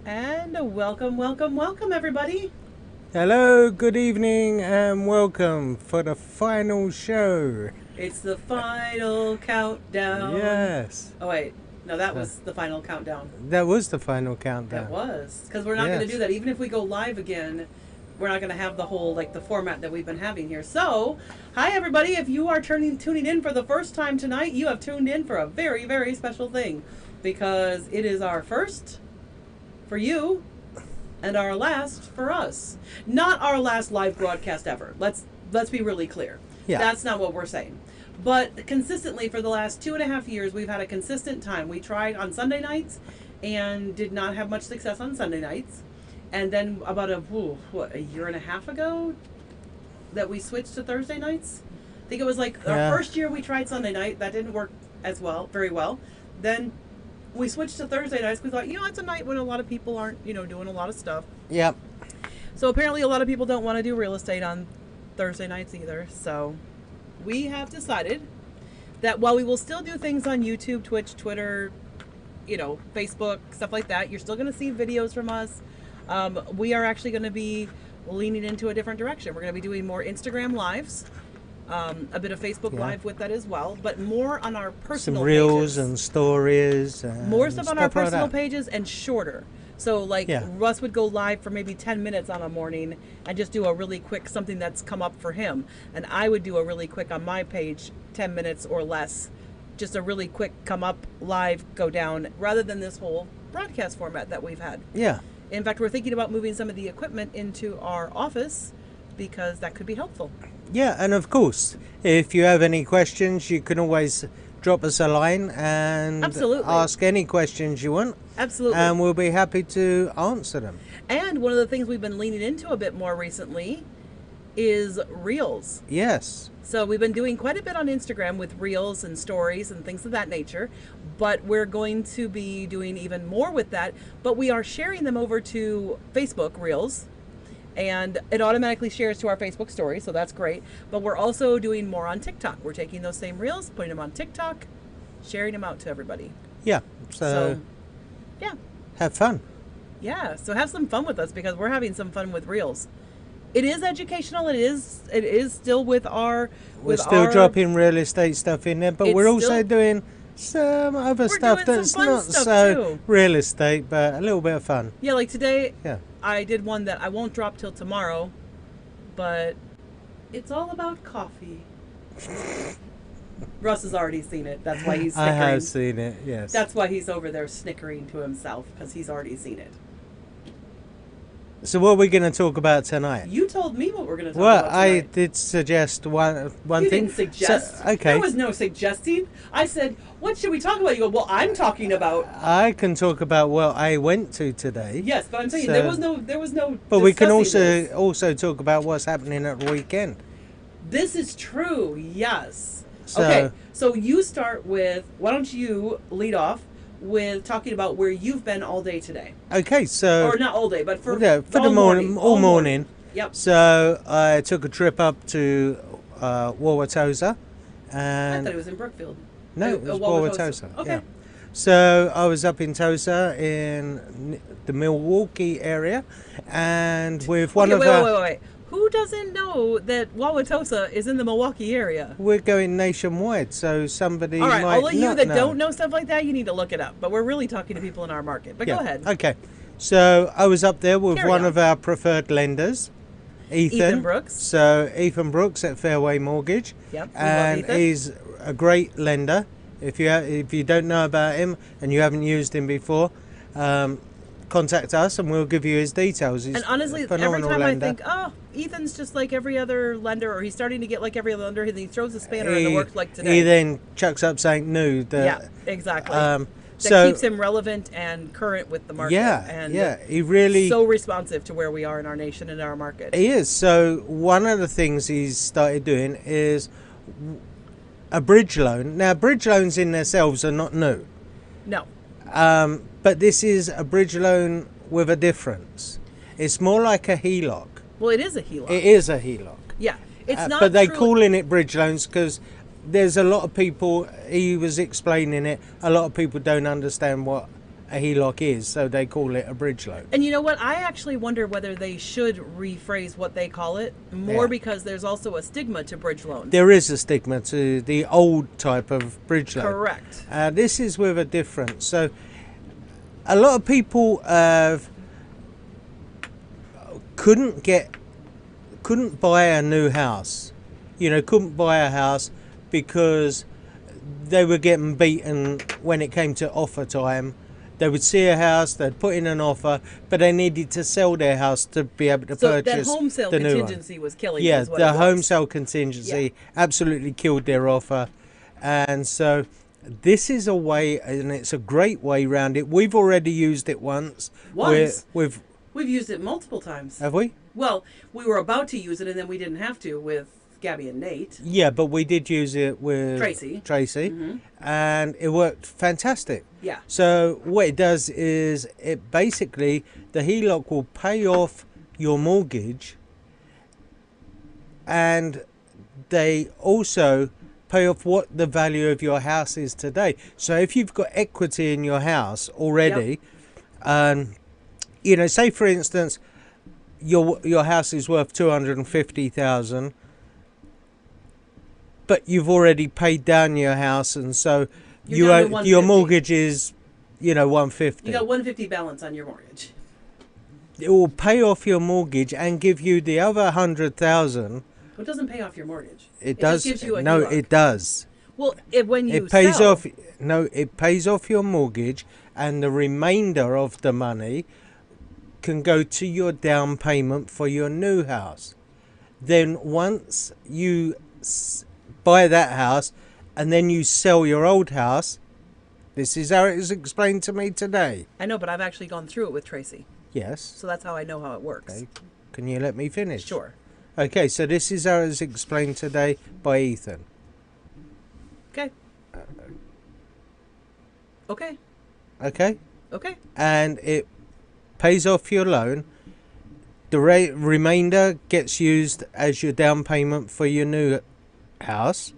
And welcome, everybody. Hello, good evening, and welcome for the final show. It's the final countdown. Yes, Oh, wait. No, that was the final countdown. that was the final That countdown. was. Because we're not going to Yes. do that. Even if we go live again, we're not going to have the whole, the format that we've been having here. So, hi, everybody. If you are tuning in for the first time tonight, you have tuned in for a very, very special thing. Because it is our first for you and our last for us. Not our last live broadcast ever. Let's be really clear. Yeah. That's not what we're saying. But consistently for the last 2.5 years, we've had a consistent time. We tried on Sunday nights and did not have much success on Sunday nights. And then about a year and a half ago that we switched to Thursday nights. I think it was like our first year we tried Sunday night. That didn't work very well. Then we switched to Thursday nights. We thought, it's a night when a lot of people aren't, doing a lot of stuff. Yep. So apparently a lot of people don't want to do real estate on Thursday nights either. So we have decided that while we will still do things on YouTube, Twitch, Twitter, Facebook, stuff like that, you're still going to see videos from us. We are actually going to be leaning into a different direction. We're going to be doing more Instagram lives. A bit of Facebook Live with that as well, but more on our personal Some reels pages. and stories. And More stuff on our like personal that. pages and shorter. So Russ would go live for maybe 10 minutes on a morning and just do a really quick something that's come up for him. And I would do a really quick on my page, 10 minutes or less. Just a really quick come up, live, go down, rather than this whole broadcast format that we've had. Yeah. In fact, we're thinking about moving some of the equipment into our office because that could be helpful. Yeah, and of course, if you have any questions, you can always drop us a line and Absolutely. ask any questions you want. Absolutely. And we'll be happy to answer them. And one of the things we've been leaning into a bit more recently is Reels. Yes. So we've been doing quite a bit on Instagram with Reels and stories and things of that nature, but we're going to be doing even more with that. But we are sharing them over to Facebook Reels, and it automatically shares to our Facebook story, so that's great. But we're also doing more on TikTok. We're taking those same Reels, putting them on TikTok, sharing them out to everybody. Yeah. So yeah. have fun. Yeah, so have some fun with us because we're having some fun with Reels. It is educational. It is still with our. We're still dropping real estate stuff in there, but we're also still doing some other stuff doing that's some fun not stuff so too. real estate, but a little bit of fun. Yeah, like today, Yeah. I did one that I won't drop till tomorrow, but it's all about coffee. Russ has already seen it. That's why he's I snickering. have seen it. Yes. That's why he's over there snickering to himself because he's already seen it. So what are we going to talk about tonight? You told me what we're going to talk Well, about I tonight. did suggest one You thing. didn't suggest. So, okay. There was no suggesting. I said, "What should we talk about?" You go, "Well, I'm talking about." I can talk about what I went to today. Yes, but I'm saying So- there was no. But we can discussing also this. talk about what's happening at the weekend. This is true. Yes. So- Okay. So you start with. Why don't you lead off with talking about where you've been all day today, Okay, so or not all day, but for for all the morning, all morning. Yep. So I took a trip up to Wauwatosa, I and thought it was in Brookfield. no, it was Wauwatosa. Okay. Yeah. So I was up in Tosa in the Milwaukee area, and with one of our. Wait. Who doesn't know that Wauwatosa is in the Milwaukee area? We're going nationwide, so somebody All right, might all of you not that know. don't know stuff like that, you need to look it up. But we're really talking to people in our market. But go ahead. Okay. So I was up there with Carry one on. of our preferred lenders, Ethan Brooks. So Ethan Brooks at Fairway Mortgage. Yep, we love And Ethan. he's a great lender. If you don't know about him and you haven't used him before, contact us and we'll give you his details. He's And honestly, a every phenomenal time lender. I think, oh, Ethan's just like every other lender, or he's starting to get like every other lender, and he throws a spanner in the works like today. He then chucks up something new. Yeah, exactly. Um, that so keeps him relevant and current with the market. yeah, and yeah, he really so responsive to where we are in our nation and our market. He is. So one of the things he's started doing is a bridge loan. Now, bridge loans in themselves are not new, No, but this is a bridge loan with a difference. It's more like a HELOC. well, it is a HELOC. It is a HELOC. Yeah, it's not. But they truly- calling it bridge loans because there's a lot of people. He was explaining it. A lot of people don't understand what a HELOC is, so they call it a bridge loan. And you know what? I actually wonder whether they should rephrase what they call it more, Yeah. because there's also a stigma to bridge loans. There is a stigma to the old type of bridge loan. Correct. This is with a difference. So a lot of people couldn't buy a new house. Couldn't buy a house because they were getting beaten when it came to offer time. They would see a house, they'd put in an offer, but they needed to sell their house to be able to So purchase that home sale the new one. contingency was killing Yeah, you, is what the it was. home sale contingency absolutely killed their offer. And so this is a way, and it's a great way around it. We've already used it once. Once? We've We've used it multiple times. have we? Well, we were about to use it, and then we didn't have to with Gabby and Nate. Yeah, but we did use it with Tracy. And it worked fantastic. Yeah. So what it does is it basically, the HELOC will pay off your mortgage, and they also pay off what the value of your house is today. So if you've got equity in your house already, say for instance, your house is worth 250,000, but you've already paid down your house, and so You're down to your 150. mortgage is 150. You got 150 balance on your mortgage. It will pay off your mortgage and give you the other 100,000. It doesn't pay off your mortgage. It does. Just gives you a No, HELOC. it does. Well, when you It pays sell, off. No, it pays off your mortgage, and the remainder of the money can go to your down payment for your new house. Then once you buy that house and then you sell your old house, this is how it is explained to me today. I know, but I've actually gone through it with Tracy, Yes. so that's how I know how it works. Okay. Can you let me finish? Sure. Okay, so this is how it is explained today by Ethan. Okay. Okay. Okay? Okay. And it pays off your loan. The remainder gets used as your down payment for your new house.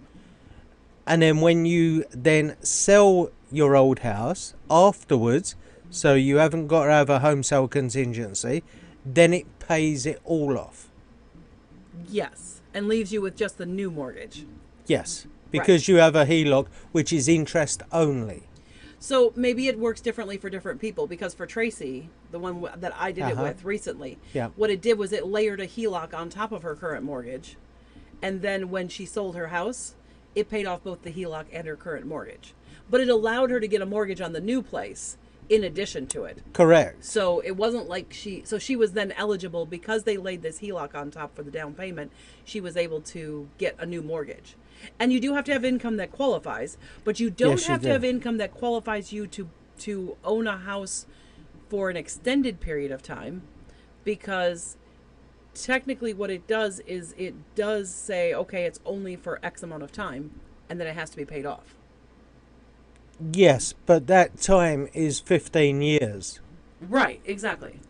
And then when you then sell your old house afterwards, so you haven't got to have a home sale contingency, then it pays it all off. Yes, and leaves you with just the new mortgage. Yes, because you have a HELOC, which is interest only. So maybe it works differently for different people, because for Tracy, the one that I did it with recently, what it did was it layered a HELOC on top of her current mortgage. And then when she sold her house, it paid off both the HELOC and her current mortgage. But it allowed her to get a mortgage on the new place in addition to it. Correct. So it wasn't like she was then eligible, because they laid this HELOC on top for the down payment. She was able to get a new mortgage. And you do have to have income that qualifies, but you don't Yes, you have to do. have income that qualifies you to own a house for an extended period of time, because technically what it does is it does say, okay, it's only for X amount of time, and then it has to be paid off. Yes, but that time is 15 years. Right, exactly.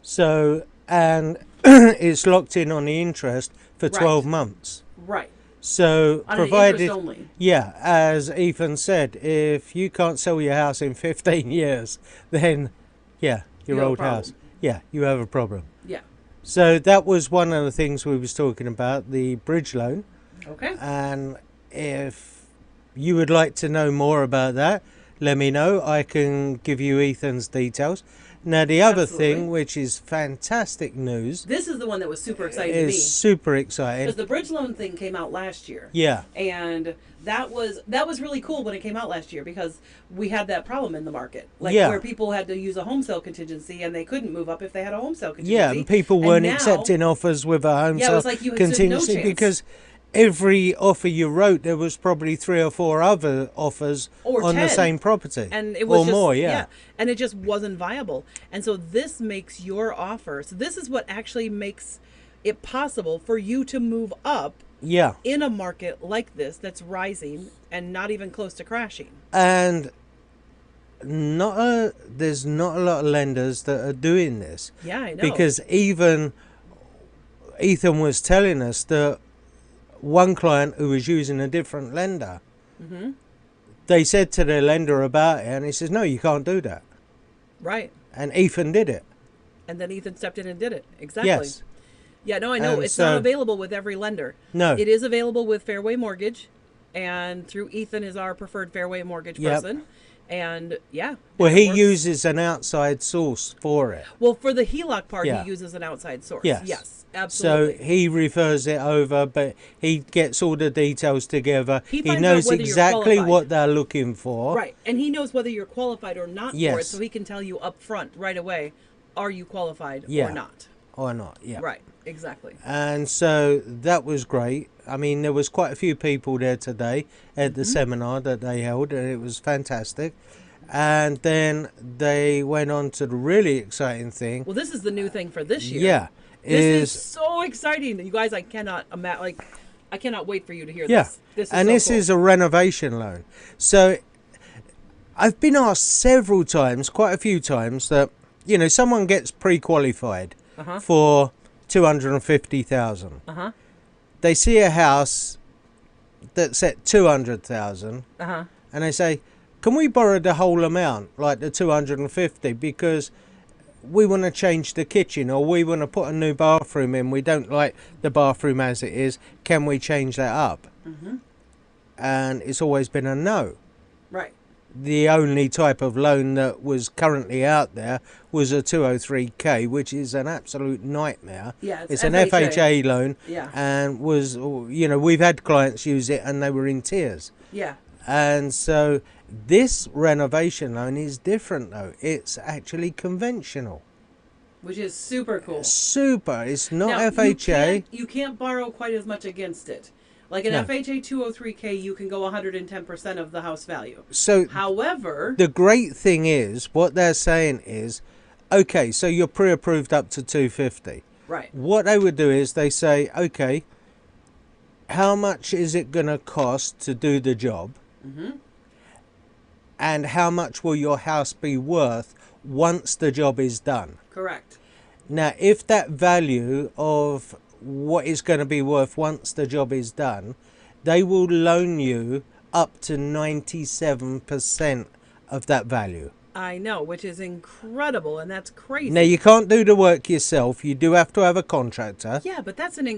So, and it's locked in on the interest for 12 months. Right. So, On provided, an interest only. yeah, as Ethan said, if you can't sell your house in 15 years, then, yeah, your You have a old problem. house, yeah, you have a problem. Yeah. So that was one of the things we was talking about, the bridge loan. Okay. And if you would like to know more about that, let me know. I can give you Ethan's details. Now, the other Absolutely. thing, which is fantastic news, This is the one that was super exciting to me. is super exciting. Because the bridge loan thing came out last year. Yeah, And that was really cool when it came out last year, because we had that problem in the market. Like Yeah. where people had to use a home sale contingency, and they couldn't move up if they had a home sale contingency. yeah, and people And weren't now- accepting offers with a home Yeah, it sale was like you had no contingency chance. because every offer you wrote, there was probably 3 or 4 other offers Or on the 10. same property. And it was or just, more, yeah. and it just wasn't viable. And so this makes your offer. So this is what actually makes it possible for you to move up Yeah. in a market like this that's rising and not even close to crashing. And there's not a lot of lenders that are doing this. Yeah, I know. Because even Ethan was telling us that one client who was using a different lender, they said to the lender about it, and he says, no, you can't do that. Right. And Ethan did it. And then Ethan stepped in and did it. Exactly. Yes. Yeah, no, I know. And It's so- not available with every lender. No. It is available with Fairway Mortgage, and through Ethan is our preferred Fairway Mortgage Yep. person. And yeah. Well, and it he works. uses an outside source for it. Well, for the HELOC part, Yeah. he uses an outside source. Yes. Yes, So absolutely. he refers it over, but he gets all the details together. He He finds knows out whether you're exactly qualified. what they're looking for. Right. And he knows whether you're qualified or not for it, Yes. so he can tell you up front right away, are you qualified Yeah. or not? Or not, yeah. Right. Exactly. And so that was great. I mean, there was quite a few people there today at the seminar that they held, and it was fantastic. And then they went on to the really exciting thing. Well, this is the new thing for this year. Yeah. This is so exciting. You guys, I cannot I cannot wait for you to hear Yeah. this. This is And so this cool. is a renovation loan. So I've been asked several times, quite a few times, that, you know, someone gets pre-qualified Uh-huh. for 250,000. Uh-huh. They see a house that's at 200,000 Uh-huh. and they say, can we borrow the whole amount, like the 250, because we want to change the kitchen, or we want to put a new bathroom in, we don't like the bathroom as it is, can we change that up? And it's always been a no. Right. The only type of loan that was currently out there was a 203k, which is an absolute nightmare. Yeah, It's an FHA loan. Yeah. And was, you know, we've had clients use it and they were in tears. Yeah. And so this renovation loan is different, though. It's actually conventional. Which is super cool. Super. It's not Now, FHA. You can't borrow quite as much against it. Like an No. FHA 203k, you can go 110% of the house value. So However, the great thing is, what they're saying is, okay, so you're pre-approved up to 250. right. What they would do is they say, okay, how much is it going to cost to do the job? And how much will your house be worth once the job is done? Correct. Now, if that value of what is going to be worth once the job is done, they will loan you up to 97% of that value. I know, which is incredible, and that's crazy. Now, you can't do the work yourself. You do have to have a contractor. Yeah, but that's an But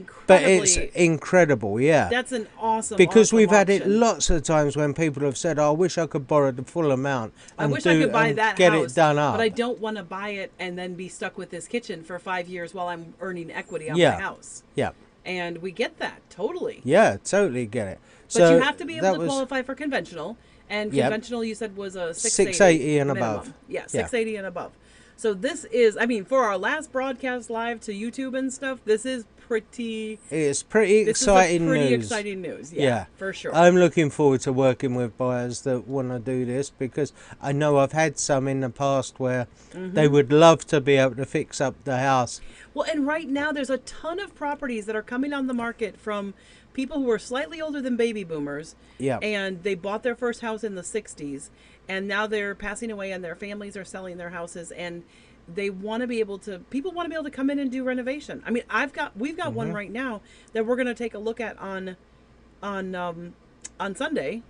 incredibly... it's incredible, yeah. That's an awesome Because awesome we've had it option. lots of times when people have said, oh, I wish I could borrow the full amount I and wish I could buy and that get house, it done up. but I don't want to buy it and then be stuck with this kitchen for 5 years while I'm earning equity on Yeah. my house. Yeah, And we get that, totally. yeah, totally get it. But So you have to be able that to was- qualify for conventional. And Yep. conventional, you said, was a 680 and minimum. above. Yeah, Yeah. 680 and above. So this is, I mean, for our last broadcast live to YouTube and stuff, this is pretty... It's pretty This exciting is a pretty news. exciting news. Yeah, Yeah. for sure. I'm looking forward to working with buyers that want to do this, because I know I've had some in the past where Mm-hmm. they would love to be able to fix up the house. Well, and right now there's a ton of properties that are coming on the market from people who are slightly older than baby boomers. Yeah. And they bought their first house in the 60s, and now they're passing away and their families are selling their houses, and they want to be able to, people want to be able to come in and do renovation. I mean, we've got one right now that we're going to take a look at on Sunday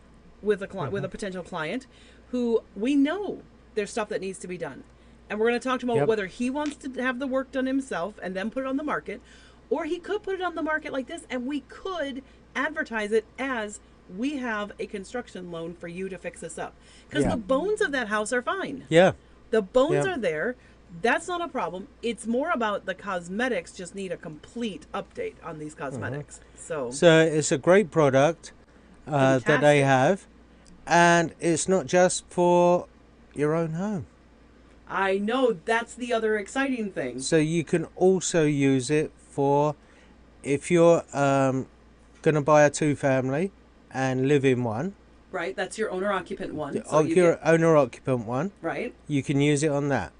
with a client, with a potential client who we know there's stuff that needs to be done. And we're going to talk to him about Yep. whether he wants to have the work done himself and then put it on the market, or he could put it on the market like this, and we could advertise it as, we have a construction loan for you to fix this up. Because Yeah. the bones of that house are fine. Yeah. The bones Yeah. are there. That's not a problem. It's more about the cosmetics just need a complete update on these cosmetics. So So it's a great product that they Fantastic. have, and it's not just for your own home. I know that's the other exciting thing. So you can also use it for, if you're going to buy a two-family and live in one, Right? That's your owner occupant one. So or you your get, owner-occupant one, right? you can use it on that.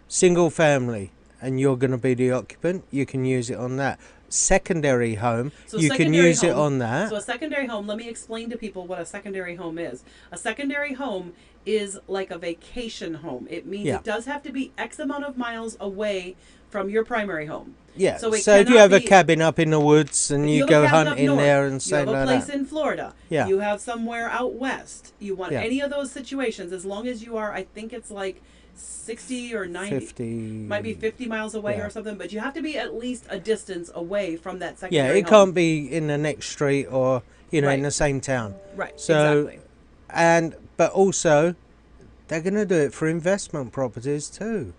Single family, and you're going to be the occupant, you can use it on that. Secondary home, So you can secondary use it home- on that. So a secondary home, let me explain to people what a secondary home is. A secondary home is like a vacation home. It means Yeah. it does have to be X amount of miles away from your primary home. Yeah. So it So if you cannot have a be- cabin up in the woods and If you have a go cabin up hunting north, there and you say have a like place that. in Florida, Yeah. you have somewhere out west, you want Yeah. any of those situations, as long as you are, I think it's like 60 or 90, 50. might be 50 miles away Yeah. or something, but you have to be at least a distance away from that Yeah, secondary it home. can't be in the next street or, in Right. the same town. Right, So, exactly. But also, they're going to do it for investment properties too.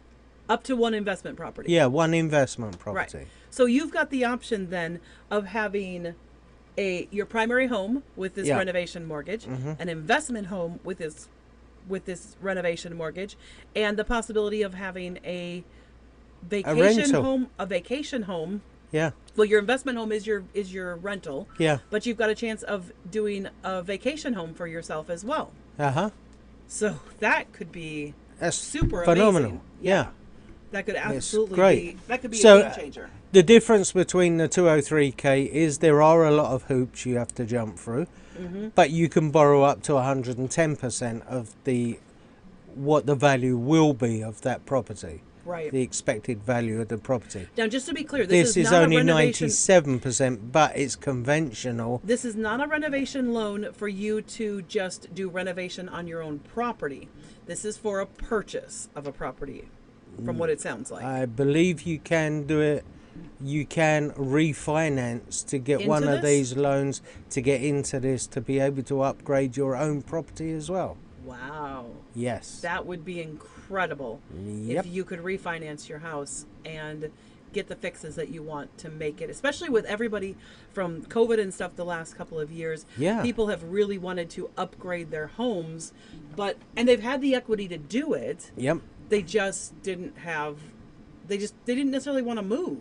Up to one investment property. Yeah, one investment property. Right. So you've got the option then of having your primary home with this Yeah. renovation mortgage, Mhm. an investment home with this renovation mortgage, and the possibility of having a vacation rental. home, a vacation home. Yeah, Well, your investment home is your rental, yeah. but you've got a chance of doing a vacation home for yourself as well. Uh-huh. So that could be That's super phenomenal. amazing. Yeah. That could It's absolutely great. be. That could be So, a game changer. The difference between the 203k is there are a lot of hoops you have to jump through, but you can borrow up to 110% of what the value will be of that property, Right. the expected value of the property. Now, just to be clear, This is not only a renovation. 97%, but it's conventional. This is not a renovation loan for you to just do renovation on your own property. This is for a purchase of a property, from what it sounds like. I believe you can do it. You can refinance to get Into one of this? these loans to get into this to be able to upgrade your own property as well. Wow. Yes. That would be incredible Yep. if you could refinance your house and get the fixes that you want to make it, especially with everybody from COVID and stuff the last couple of years. Yeah. People have really wanted to upgrade their homes, and they've had the equity to do it. Yep. They just didn't have, they didn't necessarily want to move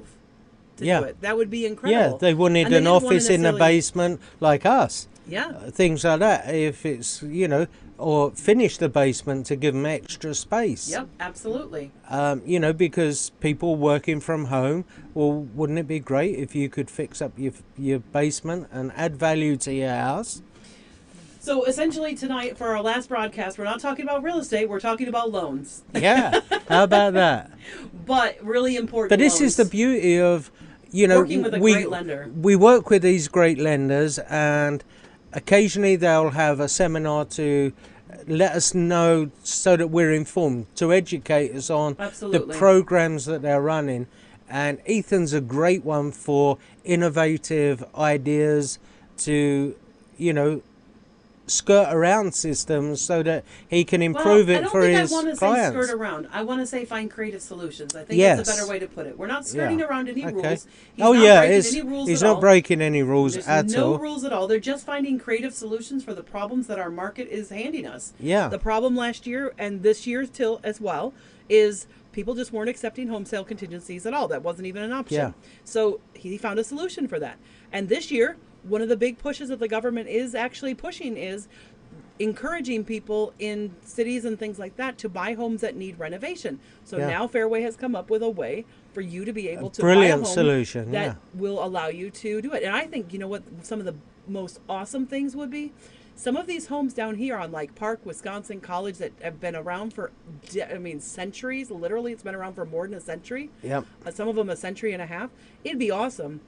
to Yeah. do it. That would be Yeah, incredible. they wanted And they an didn't wanna office in the necessarily- basement like us. Yeah. Things like that. If it's, or finish the basement to give them extra space. Yep, absolutely. Because people working from home, well, wouldn't it be great if you could fix up your basement and add value to your house? So essentially tonight for our last broadcast, we're not talking about real estate, we're talking about loans. Yeah, how about that? But really important But this loans. is the beauty of, Working with a great lender. We work with these great lenders, and occasionally they'll have a seminar to let us know so that we're informed, to educate us on Absolutely. the programs that they're running. And Ethan's a great one for innovative ideas to, skirt around systems so that he can improve it for his I don't think I want to say clients. skirt around. I want to say find creative solutions. I think Yes. that's a better way to put it. We're not skirting Yeah. around any Okay. rules. He's Oh not yeah, breaking any rules he's at not all. breaking any rules There's at no all. rules at all. They're just finding creative solutions for the problems that our market is handing us. Yeah. The problem last year and this year till as well is people just weren't accepting home sale contingencies at all. That wasn't even an option. Yeah. So he found a solution for that. And this year, one of the big pushes that the government is actually pushing is encouraging people in cities and things like that to buy homes that need renovation. So Yeah. now Fairway has come up with a way for you to be able to brilliant buy a home solution, that yeah. will allow you to do it. And I think, you know what, some of the most awesome things would be? Some of these homes down here on like Park, Wisconsin College that have been around for, centuries. Literally, it's been around for more than a century. Yep. Some of them a century and a half. It'd be awesome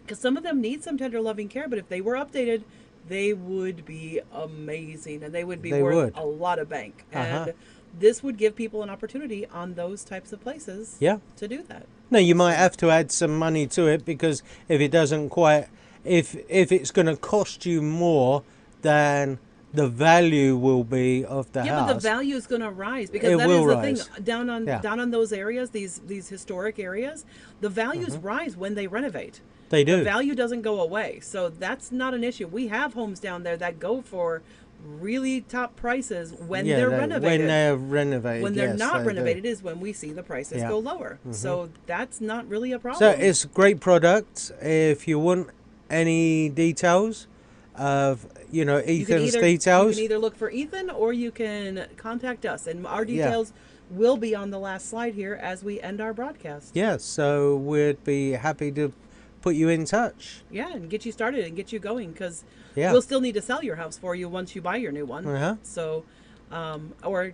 because some of them need some tender loving care, but if they were updated, they would be amazing and they would be worth would. a lot of bank. Uh-huh. And this would give people an opportunity on those types of places Yeah. to do that. No, you might have to add some money to it because if it doesn't quite, if it's going to cost you more than the value will be of the Yeah, house. but the value is going to rise because It that will is the rise. thing down on those areas, these historic areas. The values rise when they renovate. They The do. value doesn't go away, so that's not an issue. We have homes down there that go for really top prices when they're renovated. When they're renovated. When they're yes, not they do. renovated is when we see the prices Yeah. go lower. So that's not really a problem. So it's a great product. If you want any details of, Ethan's details. You can either look for Ethan or you can contact us, and our details will be on the last slide here as we end our broadcast. Yeah, so we'd be happy to put you in touch. Yeah, and get you started and get you going because Yeah. we'll still need to sell your house for you once you buy your new one. Uh-huh. So or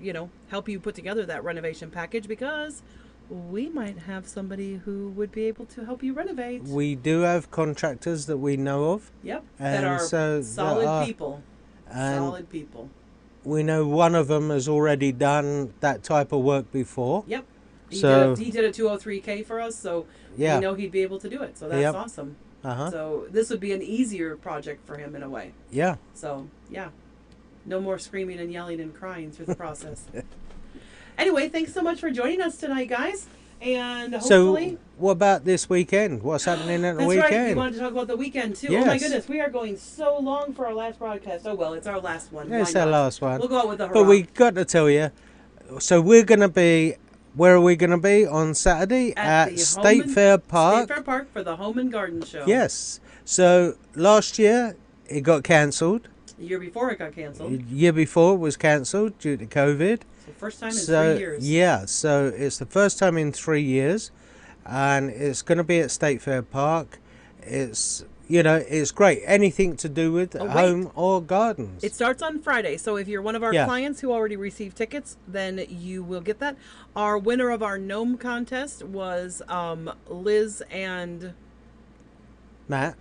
help you put together that renovation package, because we might have somebody who would be able to help you renovate. We do have contractors that we know of. Yep, And that are so solid people. and Solid people. we know one of them has already done that type of work before. Yep. So He did a 203K for us, so yeah. we know he'd be able to do it. So that's Yep. awesome. Uh-huh. So this would be an easier project for him in a way. Yeah. So, yeah. No more screaming and yelling and crying through the process. Anyway, thanks so much for joining us tonight, guys. And hopefully... So what about this weekend? What's happening at the That's weekend? right. You wanted to talk about the weekend, too. Oh, my Yes. goodness. We are going so long for our last broadcast. Oh, well, it's our last one. Yeah, it's Why our not? last one. We'll go out with the hurrah. But we got to tell you, so we're going to be, where are we going to be on Saturday? At the State Fair Park. State Fair Park for the Home and Garden Show. Yes. So last year it got cancelled. The year before it got canceled. Year before it was cancelled due to COVID. So first time in So 3 years. yeah, so it's the first time in 3 years, and it's going to be at State Fair Park. It's it's great. Anything to do with Oh, wait. home or gardens. It starts on Friday, so if you're one of our Yeah. clients who already received tickets, then you will get that. Our winner of our gnome contest was Liz and Matt.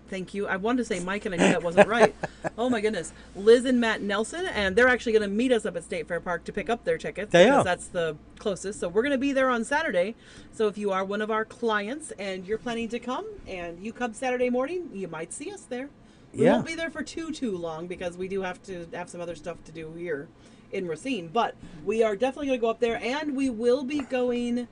Thank you. I wanted to say Mike, and I knew that wasn't right. Oh my goodness, Liz and Matt Nelson, and they're actually going to meet us up at State Fair Park to pick up their tickets. They because are. That's the closest. So we're going to be there on Saturday. So if you are one of our clients and you're planning to come, and you come Saturday morning, you might see us there. We Yeah. won't be there for too long because we do have to have some other stuff to do here in Racine. But we are definitely going to go up there, and we will be going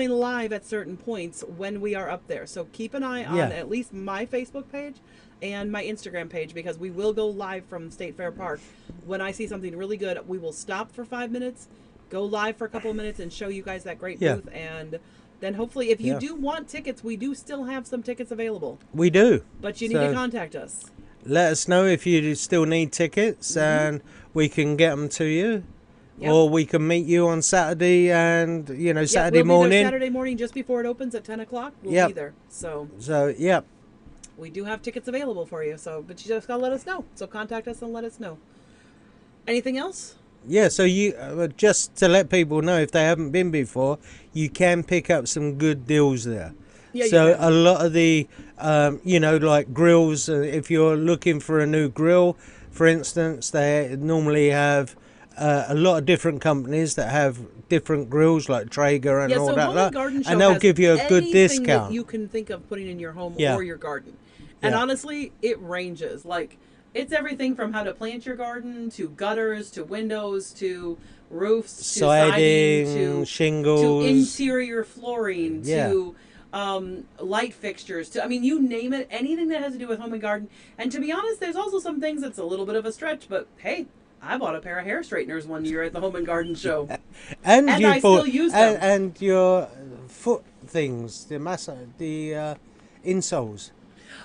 live at certain points when we are up there. So keep an eye on Yeah. at least my Facebook page and my Instagram page, because we will go live from State Fair Park. When I see something really good, we will stop for 5 minutes, go live for a couple of minutes, and show you guys that great Yeah. booth. And then hopefully, if you Yeah. do want tickets, we do still have some tickets available. We do. But you need to So- contact us. Let us know if you still need tickets, and we can get them to you. Yep. Or we can meet you on Saturday, and Saturday Yeah, we'll be there morning. Saturday morning just before it opens at 10 o'clock. We'll Yep. be there. So So yeah, we do have tickets available for you. So, but you just gotta let us know. So contact us and let us know. Anything else? yeah. So you just to let people know, if they haven't been before, you can pick up some good deals there. Yeah, So you can. a lot of the, like grills. If you're looking for a new grill, for instance, they normally have a lot of different companies that have different grills, like Traeger and Yeah, all so that Home lot, and Garden Show and they'll has give you a good anything discount. that you can think of putting in your home Yeah. or your garden. And Yeah. honestly, it ranges. Like, it's everything from how to plant your garden to gutters to windows to roofs to Siding, to shingles. interior flooring Yeah. to light fixtures to, I mean, you name it, anything that has to do with home and garden. And to be honest, there's also some things that's a little bit of a stretch, but hey, I bought a pair of hair straighteners one year at the Home and Garden Show. And And you I still use them. and your foot things, the insoles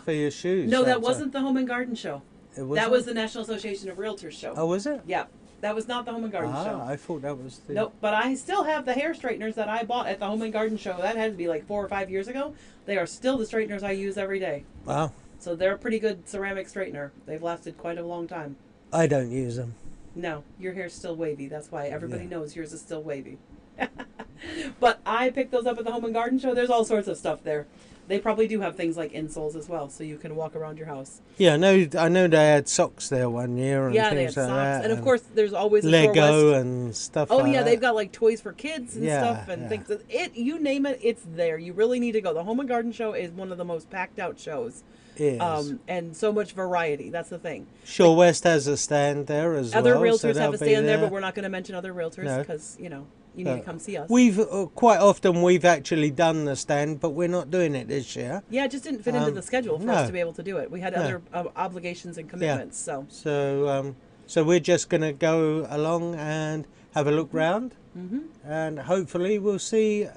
for your shoes. No, that That's wasn't the Home and Garden Show. it That wasn't? was the National Association of Realtors show. Oh, was it? Yeah, that was not the Home and Garden show. I thought that was the. Nope, but I still have the hair straighteners that I bought at the Home and Garden show. That had to be like 4 or 5 years ago. They are still the straighteners I use every day. Wow, So they're a pretty good ceramic straightener. They've lasted quite a long time. I don't use them. No, your hair's still wavy. That's why everybody Yeah. knows yours is still wavy. But I picked those up at the Home and Garden show. There's all sorts of stuff there. They probably do have things like insoles as well, so you can walk around your house. Yeah, I know they had socks there one year and Yeah, they had things like socks, that, and of course, there's always a Shore Lego West. and stuff. Oh like yeah, that. they've got like toys for kids and Yeah, stuff and yeah. things. You name it, it's there. You really need to go. The Home and Garden Show is one of the most packed out shows, It is. and so much variety. That's the thing. Shore West has a stand there as Other well. so realtors have a they'll be stand there, but we're not going to mention other realtors No. because you need to come see us. We've quite often we've actually done the stand, but we're not doing it this year. Yeah, it just didn't fit into the schedule for no. us to be able to do it. We had No. other obligations and commitments. So So we're just going to go along and have a look round, and hopefully we'll see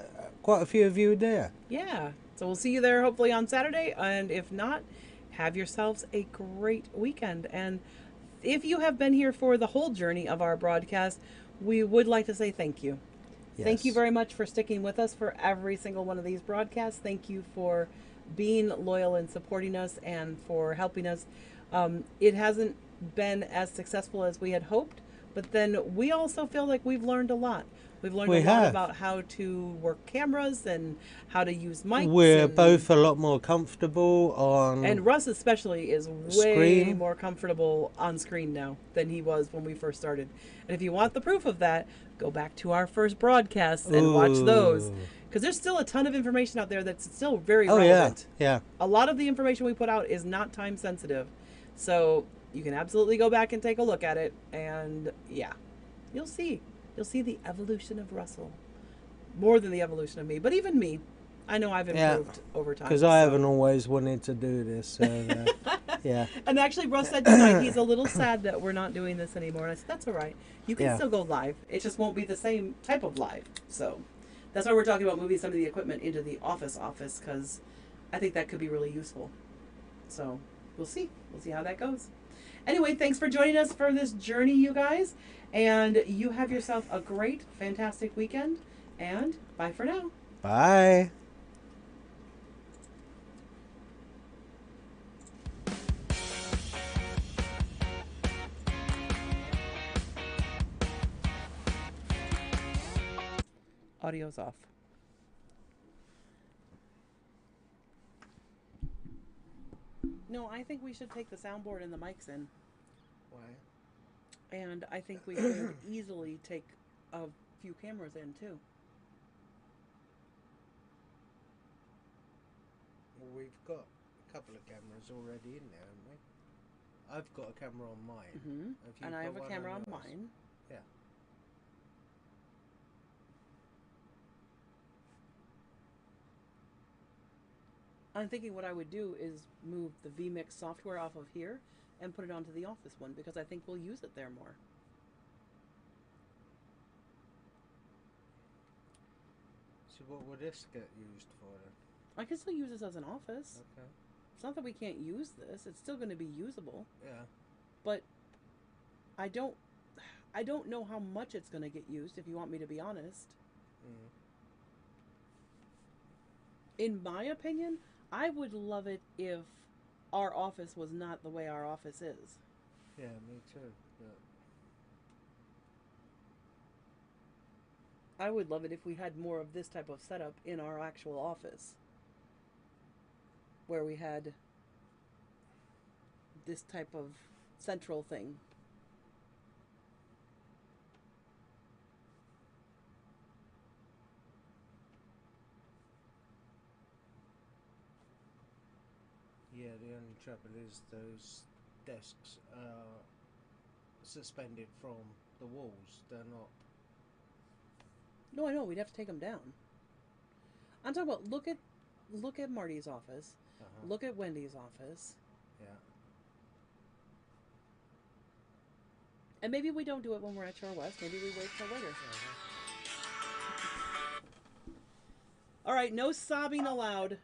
quite a few of you there. yeah, so we'll see you there hopefully on Saturday, and if not, have yourselves a great weekend. And if you have been here for the whole journey of our broadcast, we would like to say thank you. Thank you Yes. very much for sticking with us for every single one of these broadcasts. Thank you for being loyal and supporting us and for helping us. It hasn't been as successful as we had hoped, But then we also feel like we've learned a lot. We've learned We a lot have. about how to work cameras and how to use mics. We're and, both a lot more comfortable on And Russ especially is way screen. more comfortable on screen now than he was when we first started. And if you want the proof of that, go back to our first broadcasts and watch those. Ooh. Because there's still a ton of information out there that's still very Oh relevant. yeah. A lot of the information we put out is not time sensitive. So you can absolutely go back and take a look at it. And yeah, you'll see. You'll see the evolution of Russell. More than the evolution of me. But even me, I know I've improved over time. Because I haven't always wanted to do this. So, yeah. And actually, Russ said tonight he's a little sad that we're not doing this anymore. And I said, that's all right. You can Yeah. still go live. It just won't be the same type of live. So that's why we're talking about moving some of the equipment into the office because I think that could be really useful. So we'll see. We'll see how that goes. Anyway, thanks for joining us for this journey, you guys. And you have yourself a great, fantastic weekend. And bye for now. Bye. Audio's off. No, I think we should take the soundboard and the mics in. Why? And I think we could easily take a few cameras in too. Well, we've got a couple of cameras already in there, haven't we? I've got a camera on mine. Mm-hmm. Have you And I got have a one camera on yours? mine. Yeah. I'm thinking what I would do is move the vMix software off of here and put it onto the office one because I think we'll use it there more. So what would this get used for then? I can still use this as an office. Okay. It's not that we can't use this. It's still going to be usable. Yeah. But I don't know how much it's going to get used, if you want me to be honest. Mm. In my opinion, I would love it if our office was not the way our office is. Yeah, me too. But I would love it if we had more of this type of setup in our actual office. Where we had this type of central thing. yeah, the only trouble is those desks are suspended from the walls. They're not. No, I know, we'd have to take them down. I'm talking about look at Marty's office. Uh-huh. Look at Wendy's office. Yeah. And maybe we don't do it when we're at Shore West. Maybe we wait till later. Uh-huh. All right, no sobbing allowed.